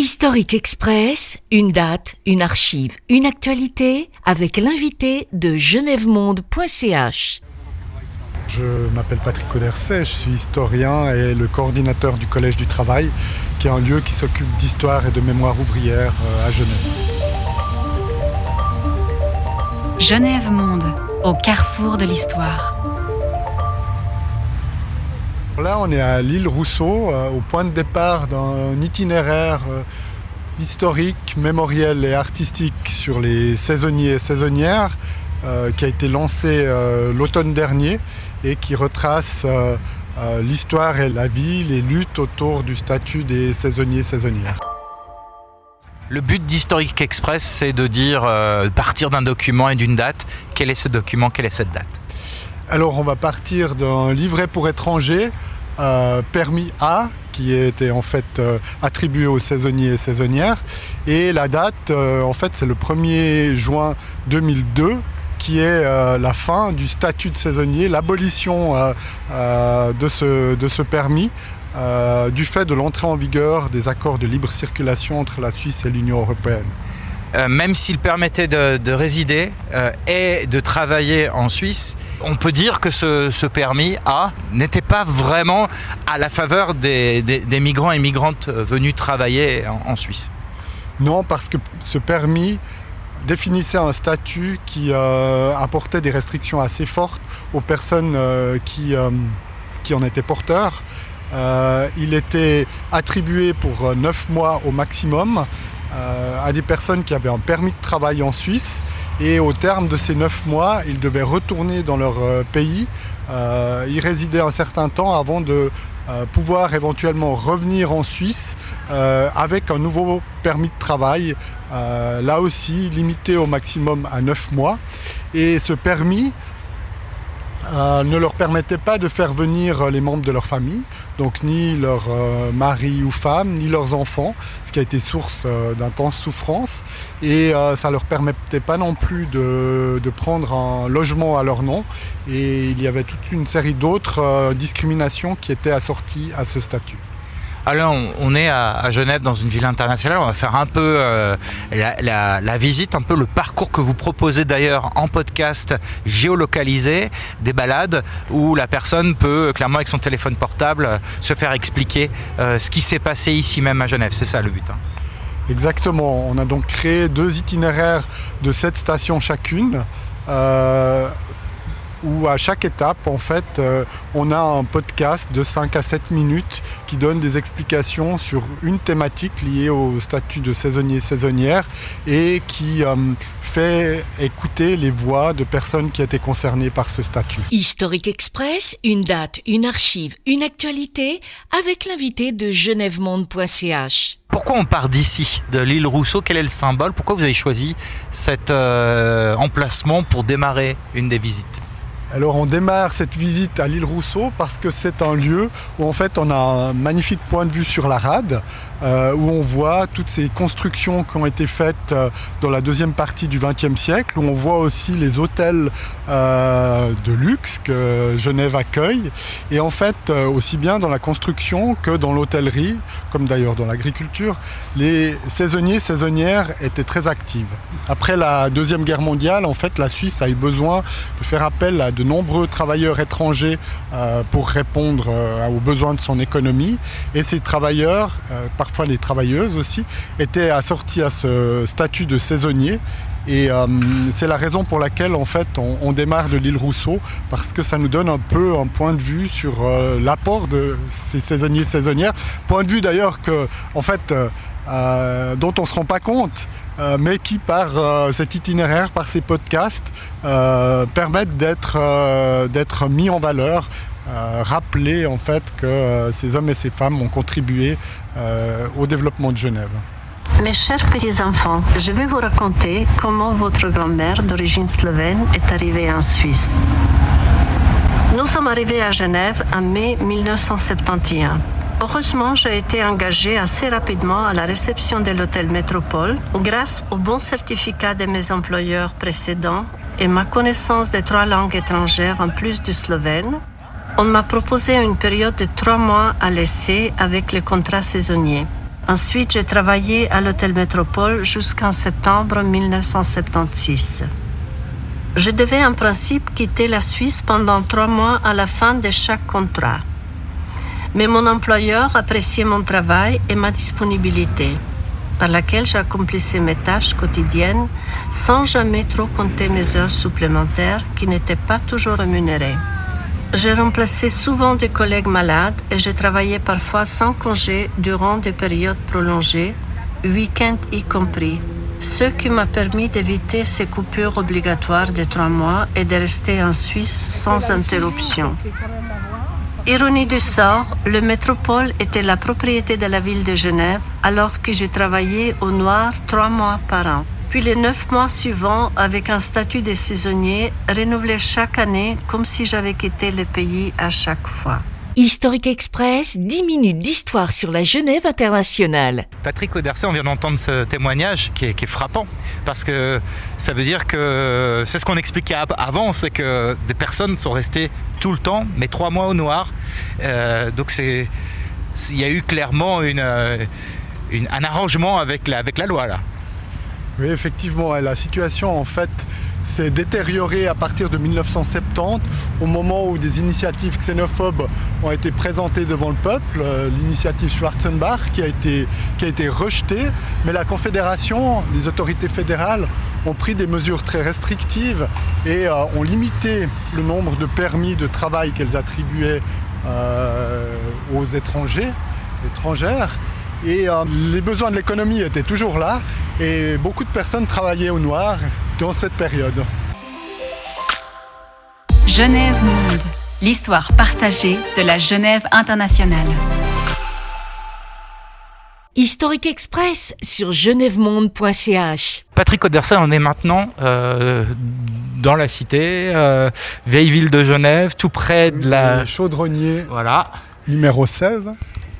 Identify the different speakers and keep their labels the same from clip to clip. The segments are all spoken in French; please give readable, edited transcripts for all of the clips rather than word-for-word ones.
Speaker 1: Historique Express, une date, une archive, une actualité avec l'invité de genèvemonde.ch.
Speaker 2: Je m'appelle Patrick Auderset, je suis historien et le coordinateur du Collège du Travail, qui est un lieu qui s'occupe d'histoire et de mémoire ouvrière à Genève.
Speaker 3: Genève Monde, au carrefour de l'histoire.
Speaker 2: Là, on est à l'île Rousseau, au point de départ d'un itinéraire historique, mémoriel et artistique sur les saisonniers et saisonnières, qui a été lancé l'automne dernier et qui retrace l'histoire et la vie, les luttes autour du statut des saisonniers et saisonnières.
Speaker 4: Le but d'Historique Express, c'est de dire, partir d'un document et d'une date. Quel est ce document, quelle est cette date ?
Speaker 2: Alors on va partir d'un livret pour étrangers, permis A, qui était en fait attribué aux saisonniers et saisonnières. Et la date, en fait, c'est le 1er juin 2002, qui est la fin du statut de saisonnier, l'abolition de ce permis, du fait de l'entrée en vigueur des accords de libre circulation entre la Suisse et l'Union européenne.
Speaker 4: Même s'il permettait de résider et de travailler en Suisse, on peut dire que ce permis A n'était pas vraiment à la faveur des migrants et migrantes venus travailler en Suisse.
Speaker 2: Non, parce que ce permis définissait un statut qui apportait des restrictions assez fortes aux personnes qui en étaient porteurs. Il était attribué pour 9 mois au maximum à des personnes qui avaient un permis de travail en Suisse, et au terme de ces 9 mois, ils devaient retourner dans leur pays, y résider un certain temps avant de pouvoir éventuellement revenir en Suisse avec un nouveau permis de travail, là aussi limité au maximum à 9 mois. Et ce permis ne leur permettait pas de faire venir les membres de leur famille, donc ni leur mari ou femme, ni leurs enfants, ce qui a été source d'intenses souffrances. Et ça ne leur permettait pas non plus de prendre un logement à leur nom. Et il y avait toute une série d'autres discriminations qui étaient assorties à ce statut.
Speaker 4: Alors, on est à Genève, dans une ville internationale. On va faire un peu la visite, un peu le parcours que vous proposez d'ailleurs en podcast géolocalisé, des balades où la personne peut clairement avec son téléphone portable se faire expliquer ce qui s'est passé ici même à Genève. C'est ça le but.
Speaker 2: Exactement. On a donc créé 2 itinéraires de 7 stations chacune. Où à chaque étape, en fait, on a un podcast de 5 à 7 minutes qui donne des explications sur une thématique liée au statut de saisonnier-saisonnière et qui fait écouter les voix de personnes qui étaient concernées par ce statut.
Speaker 1: Historique Express, une date, une archive, une actualité avec l'invité de genèvemonde.ch.
Speaker 4: Pourquoi on part d'ici, de l'île Rousseau ? Quel est le symbole ? Pourquoi vous avez choisi cet emplacement pour démarrer une des visites ?
Speaker 2: Alors on démarre cette visite à l'île Rousseau parce que c'est un lieu où en fait on a un magnifique point de vue sur la rade, où on voit toutes ces constructions qui ont été faites dans la deuxième partie du XXe siècle, où on voit aussi les hôtels de luxe que Genève accueille, et en fait aussi bien dans la construction que dans l'hôtellerie, comme d'ailleurs dans l'agriculture, les saisonniers, saisonnières étaient très actives. Après la Deuxième Guerre mondiale, en fait la Suisse a eu besoin de faire appel à de nombreux travailleurs étrangers pour répondre aux besoins de son économie, et ces travailleurs, parfois les travailleuses aussi, étaient assortis à ce statut de saisonnier. Et c'est la raison pour laquelle en fait on démarre de l'île Rousseau, parce que ça nous donne un peu un point de vue sur l'apport de ces saisonniers saisonnières, point de vue d'ailleurs que en fait dont on ne se rend pas compte, mais qui par cet itinéraire, par ces podcasts, permettent d'être mis en valeur, rappeler en fait que ces hommes et ces femmes ont contribué au développement de Genève.
Speaker 5: Mes chers petits-enfants, je vais vous raconter comment votre grand-mère d'origine slovène est arrivée en Suisse. Nous sommes arrivés à Genève en mai 1971. Heureusement, j'ai été engagée assez rapidement à la réception de l'hôtel Métropole, grâce au bon certificat de mes employeurs précédents et ma connaissance des 3 langues étrangères en plus du slovène. On m'a proposé une période de 3 mois à l'essai avec le contrat saisonnier. Ensuite, j'ai travaillé à l'Hôtel Métropole jusqu'en septembre 1976. Je devais en principe quitter la Suisse pendant 3 mois à la fin de chaque contrat. Mais mon employeur appréciait mon travail et ma disponibilité, par laquelle j'accomplissais mes tâches quotidiennes sans jamais trop compter mes heures supplémentaires qui n'étaient pas toujours rémunérées. J'ai remplacé souvent des collègues malades et j'ai travaillé parfois sans congé durant des périodes prolongées, week-ends y compris, ce qui m'a permis d'éviter ces coupures obligatoires de 3 mois et de rester en Suisse sans interruption. Ironie du sort, le Métropole était la propriété de la ville de Genève alors que j'ai travaillé au noir 3 mois par an. Puis les 9 mois suivants avec un statut de saisonnier renouvelé chaque année comme si j'avais quitté le pays à chaque fois.
Speaker 1: Historique Express, 10 minutes d'histoire sur la Genève internationale.
Speaker 4: Patrick Auderset, on vient d'entendre ce témoignage qui est frappant, parce que ça veut dire que c'est ce qu'on expliquait avant, c'est que des personnes sont restées tout le temps, mais 3 mois au noir. Donc il y a eu clairement un arrangement avec la loi là.
Speaker 2: Oui, effectivement, la situation en fait s'est détériorée à partir de 1970, au moment où des initiatives xénophobes ont été présentées devant le peuple, l'initiative Schwarzenbach qui a été rejetée, mais la Confédération, les autorités fédérales ont pris des mesures très restrictives et ont limité le nombre de permis de travail qu'elles attribuaient aux étrangères. Et les besoins de l'économie étaient toujours là et beaucoup de personnes travaillaient au noir dans cette période.
Speaker 3: Genève Monde, l'histoire partagée de la Genève internationale.
Speaker 1: Historique Express sur genèvemonde.ch.
Speaker 4: Patrick Auderset, on est maintenant dans la cité, vieille ville de Genève, tout près de la...
Speaker 2: Chaudronnier,
Speaker 4: Voilà.
Speaker 2: numéro 16.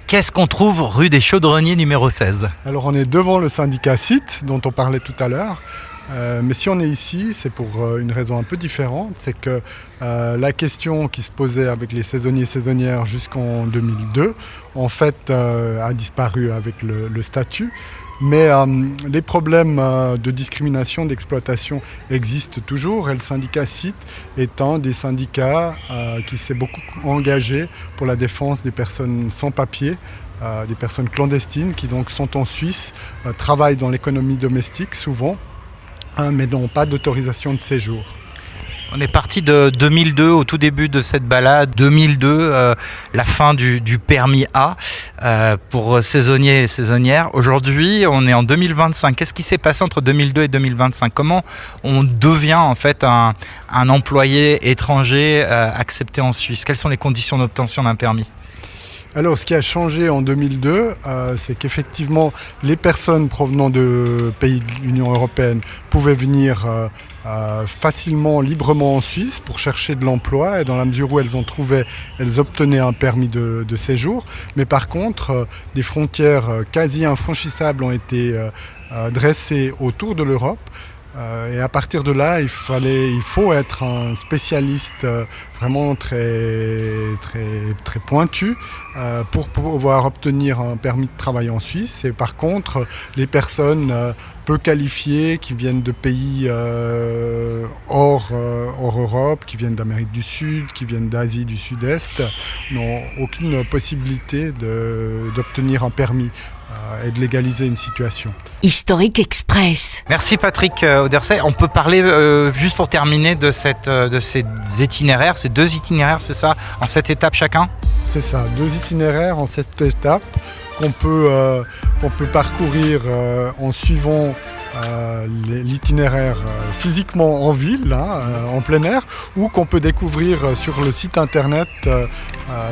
Speaker 4: Qu'est-ce qu'on trouve rue des Chaudronniers numéro 16 ?
Speaker 2: Alors on est devant le syndicat CIT dont on parlait tout à l'heure. Mais si on est ici, c'est pour une raison un peu différente. C'est que la question qui se posait avec les saisonniers-saisonnières jusqu'en 2002, en fait, a disparu avec le statut. Mais les problèmes de discrimination, d'exploitation existent toujours. Et le syndicat CIT est un des syndicats qui s'est beaucoup engagé pour la défense des personnes sans papier, des personnes clandestines qui donc sont en Suisse, travaillent dans l'économie domestique souvent, mais n'ont pas d'autorisation de séjour.
Speaker 4: On est parti de 2002, au tout début de cette balade. 2002, la fin du permis A pour saisonniers et saisonnières. Aujourd'hui, on est en 2025. Qu'est-ce qui s'est passé entre 2002 et 2025 ? Comment on devient en fait un employé étranger accepté en Suisse ? Quelles sont les conditions d'obtention d'un permis ?
Speaker 2: Alors, ce qui a changé en 2002, c'est qu'effectivement, les personnes provenant de pays de l'Union européenne pouvaient venir facilement, librement en Suisse pour chercher de l'emploi, et dans la mesure où elles obtenaient un permis de séjour. Mais par contre, des frontières quasi infranchissables ont été dressées autour de l'Europe. Et à partir de là, il faut être un spécialiste vraiment très, très, très pointu pour pouvoir obtenir un permis de travail en Suisse. Et par contre, les personnes peu qualifiées qui viennent de pays hors Europe, qui viennent d'Amérique du Sud, qui viennent d'Asie du Sud-Est, n'ont aucune possibilité d'obtenir un permis et de légaliser une situation.
Speaker 1: Historique Express.
Speaker 4: Merci Patrick Auderset. On peut parler, juste pour terminer, de ces itinéraires, ces 2 itinéraires, c'est ça, en 7 étapes chacun ?
Speaker 2: C'est ça, 2 itinéraires en 7 étapes qu'on peut parcourir en suivant l'itinéraire physiquement en ville, en plein air, ou qu'on peut découvrir sur le site internet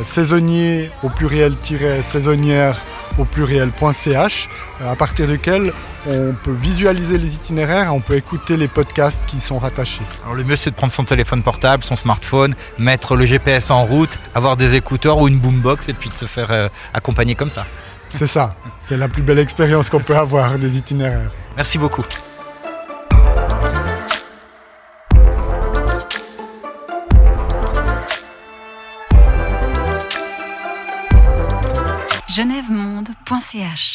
Speaker 2: saisonnier au pluriel-saisonnière au pluriel.ch, à partir duquel on peut visualiser les itinéraires et on peut écouter les podcasts qui sont rattachés.
Speaker 4: Alors le mieux, c'est de prendre son téléphone portable, son smartphone, mettre le GPS en route, avoir des écouteurs ou une boombox et puis de se faire accompagner comme ça.
Speaker 2: C'est ça, c'est la plus belle expérience qu'on peut avoir des itinéraires.
Speaker 4: Merci beaucoup.
Speaker 3: genèvemonde.ch